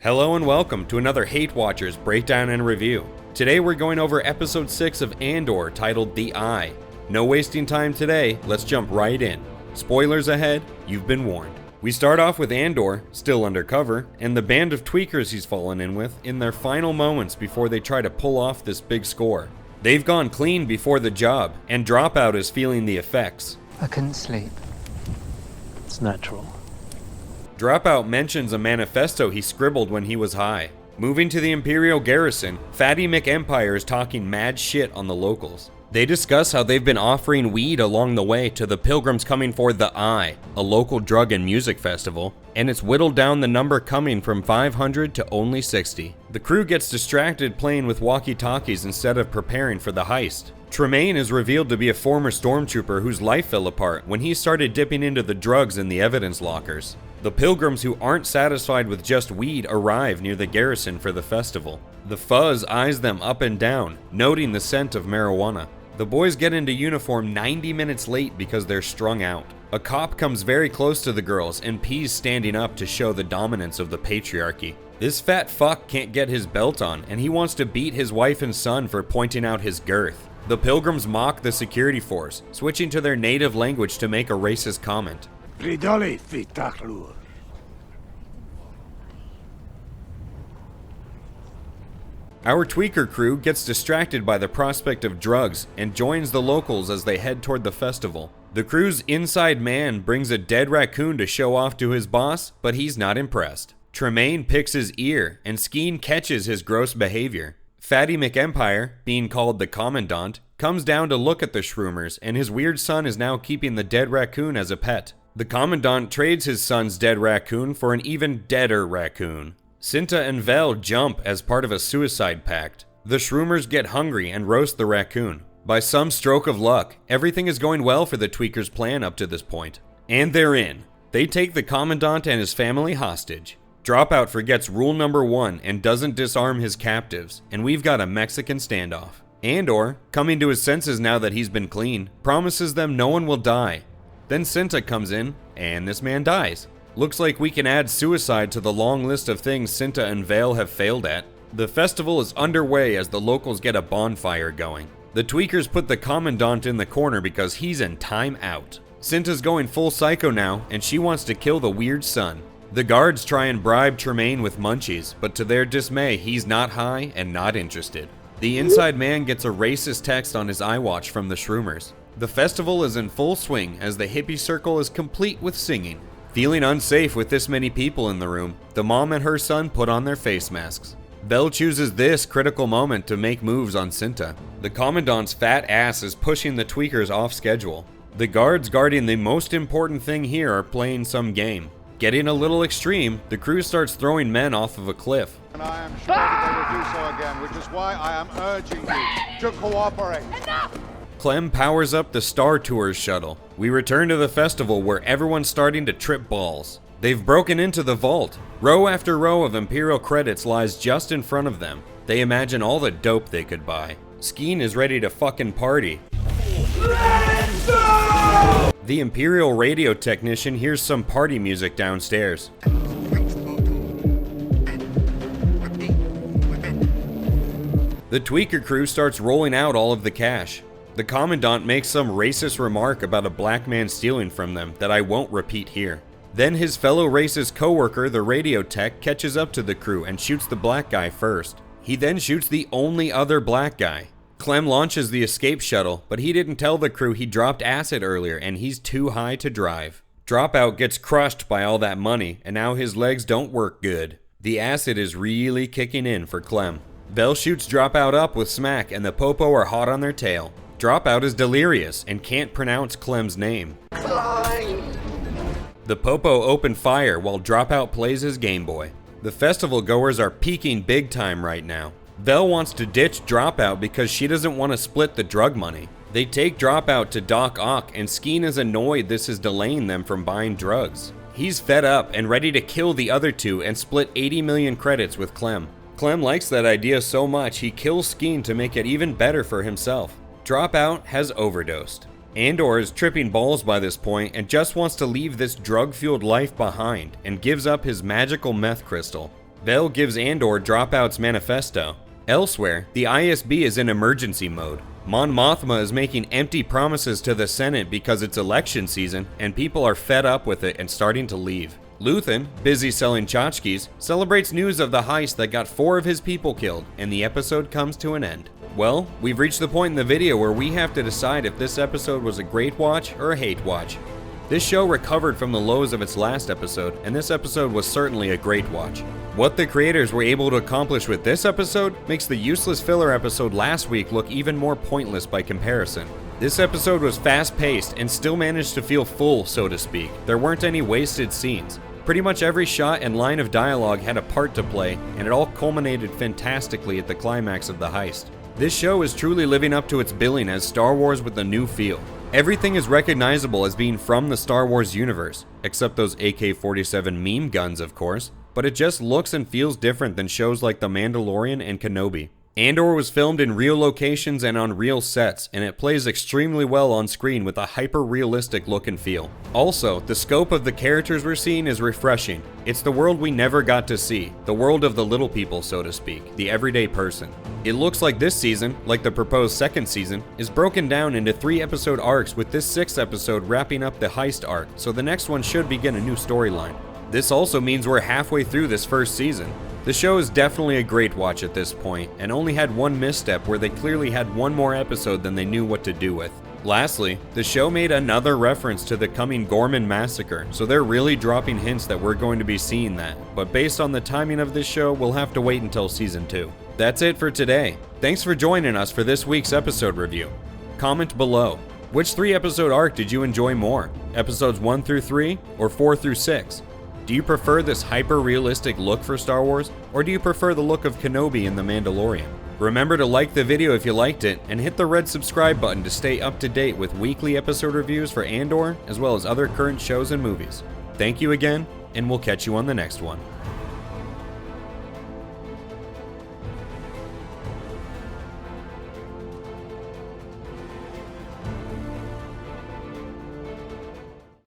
Hello and welcome to another Hate Watchers breakdown and review. Today we're going over episode 6 of Andor titled The Eye. No wasting time today, let's jump right in. Spoilers ahead, you've been warned. We start off with Andor, still undercover, and the band of tweakers he's fallen in with in their final moments before they try to pull off this big score. They've gone clean before the job, and Dropout is feeling the effects. I couldn't sleep. It's natural. Dropout mentions a manifesto he scribbled when he was high. Moving to the Imperial garrison, Fatty McEmpire is talking mad shit on the locals. They discuss how they've been offering weed along the way to the pilgrims coming for The Eye, a local drug and music festival, and it's whittled down the number coming from 500 to only 60. The crew gets distracted playing with walkie-talkies instead of preparing for the heist. Tremayne is revealed to be a former stormtrooper whose life fell apart when he started dipping into the drugs in the evidence lockers. The pilgrims who aren't satisfied with just weed arrive near the garrison for the festival. The fuzz eyes them up and down, noting the scent of marijuana. The boys get into uniform 90 minutes late because they're strung out. A cop comes very close to the girls and pees standing up to show the dominance of the patriarchy. This fat fuck can't get his belt on and he wants to beat his wife and son for pointing out his girth. The pilgrims mock the security force, switching to their native language to make a racist comment. Our tweaker crew gets distracted by the prospect of drugs and joins the locals as they head toward the festival. The crew's inside man brings a dead raccoon to show off to his boss, but he's not impressed. Tremayne picks his ear and Skeen catches his gross behavior. Fatty McEmpire, being called the Commandant, comes down to look at the shroomers and his weird son is now keeping the dead raccoon as a pet. The Commandant trades his son's dead raccoon for an even deader raccoon. Cinta and Vel jump as part of a suicide pact. The shroomers get hungry and roast the raccoon. By some stroke of luck, everything is going well for the tweakers' plan up to this point. And they're in. They take the Commandant and his family hostage. Dropout forgets rule number 1 and doesn't disarm his captives, and we've got a Mexican standoff. Andor, coming to his senses now that he's been clean, promises them no one will die. Then Cinta comes in, and this man dies. Looks like we can add suicide to the long list of things Cinta and Vel have failed at. The festival is underway as the locals get a bonfire going. The tweakers put the Commandant in the corner because he's in time out. Cinta's going full psycho now, and she wants to kill the weird son. The guards try and bribe Tremayne with munchies, but to their dismay, he's not high and not interested. The inside man gets a racist text on his iWatch from the shroomers. The festival is in full swing as the hippie circle is complete with singing. Feeling unsafe with this many people in the room, the mom and her son put on their face masks. Vel chooses this critical moment to make moves on Cinta. The Commandant's fat ass is pushing the tweakers off schedule. The guards guarding the most important thing here are playing some game. Getting a little extreme, the crew starts throwing men off of a cliff. And I am sure that they will do so again, which is why I am urging you to cooperate. Enough! Clem powers up the Star Tours shuttle. We return to the festival where everyone's starting to trip balls. They've broken into the vault. Row after row of Imperial credits lies just in front of them. They imagine all the dope they could buy. Skeen is ready to fucking party. Let's go! The Imperial radio technician hears some party music downstairs. The tweaker crew starts rolling out all of the cash. The Commandant makes some racist remark about a black man stealing from them that I won't repeat here. Then his fellow racist coworker, the radio tech, catches up to the crew and shoots the black guy first. He then shoots the only other black guy. Clem launches the escape shuttle, but he didn't tell the crew he dropped acid earlier and he's too high to drive. Dropout gets crushed by all that money and now his legs don't work good. The acid is really kicking in for Clem. Vel shoots Dropout up with smack and the Popo are hot on their tail. Dropout is delirious and can't pronounce Clem's name. Blind. The Popo open fire while Dropout plays his Game Boy. The festival goers are peaking big time right now. Vel wants to ditch Dropout because she doesn't want to split the drug money. They take Dropout to Doc Ock and Skeen is annoyed this is delaying them from buying drugs. He's fed up and ready to kill the other two and split 80 million credits with Clem. Clem likes that idea so much he kills Skeen to make it even better for himself. Dropout has overdosed. Andor is tripping balls by this point and just wants to leave this drug-fueled life behind and gives up his magical meth crystal. Vel gives Andor Dropout's manifesto. Elsewhere, the ISB is in emergency mode. Mon Mothma is making empty promises to the Senate because it's election season and people are fed up with it and starting to leave. Luthen, busy selling tchotchkes, celebrates news of the heist that got 4 of his people killed, and the episode comes to an end. Well, we've reached the point in the video where we have to decide if this episode was a great watch or a hate watch. This show recovered from the lows of its last episode, and this episode was certainly a great watch. What the creators were able to accomplish with this episode makes the useless filler episode last week look even more pointless by comparison. This episode was fast-paced and still managed to feel full, so to speak. There weren't any wasted scenes. Pretty much every shot and line of dialogue had a part to play, and it all culminated fantastically at the climax of the heist. This show is truly living up to its billing as Star Wars with a new feel. Everything is recognizable as being from the Star Wars universe, except those AK-47 meme guns, of course, but it just looks and feels different than shows like The Mandalorian and Kenobi. Andor was filmed in real locations and on real sets, and it plays extremely well on screen with a hyper-realistic look and feel. Also, the scope of the characters we're seeing is refreshing. It's the world we never got to see, the world of the little people, so to speak, the everyday person. It looks like this season, like the proposed second season, is broken down into 3-episode arcs, with this 6th episode wrapping up the heist arc, so the next one should begin a new storyline. This also means we're halfway through this first season. The show is definitely a great watch at this point, and only had one misstep where they clearly had one more episode than they knew what to do with. Lastly, the show made another reference to the coming Gorman massacre, so they're really dropping hints that we're going to be seeing that, but based on the timing of this show, we'll have to wait until season 2. That's it for today. Thanks for joining us for this week's episode review. Comment below. Which 3-episode arc did you enjoy more? Episodes 1 through 3 or 4 through 6? Do you prefer this hyper-realistic look for Star Wars, or do you prefer the look of Kenobi in The Mandalorian? Remember to like the video if you liked it, and hit the red subscribe button to stay up to date with weekly episode reviews for Andor, as well as other current shows and movies. Thank you again, and we'll catch you on the next one.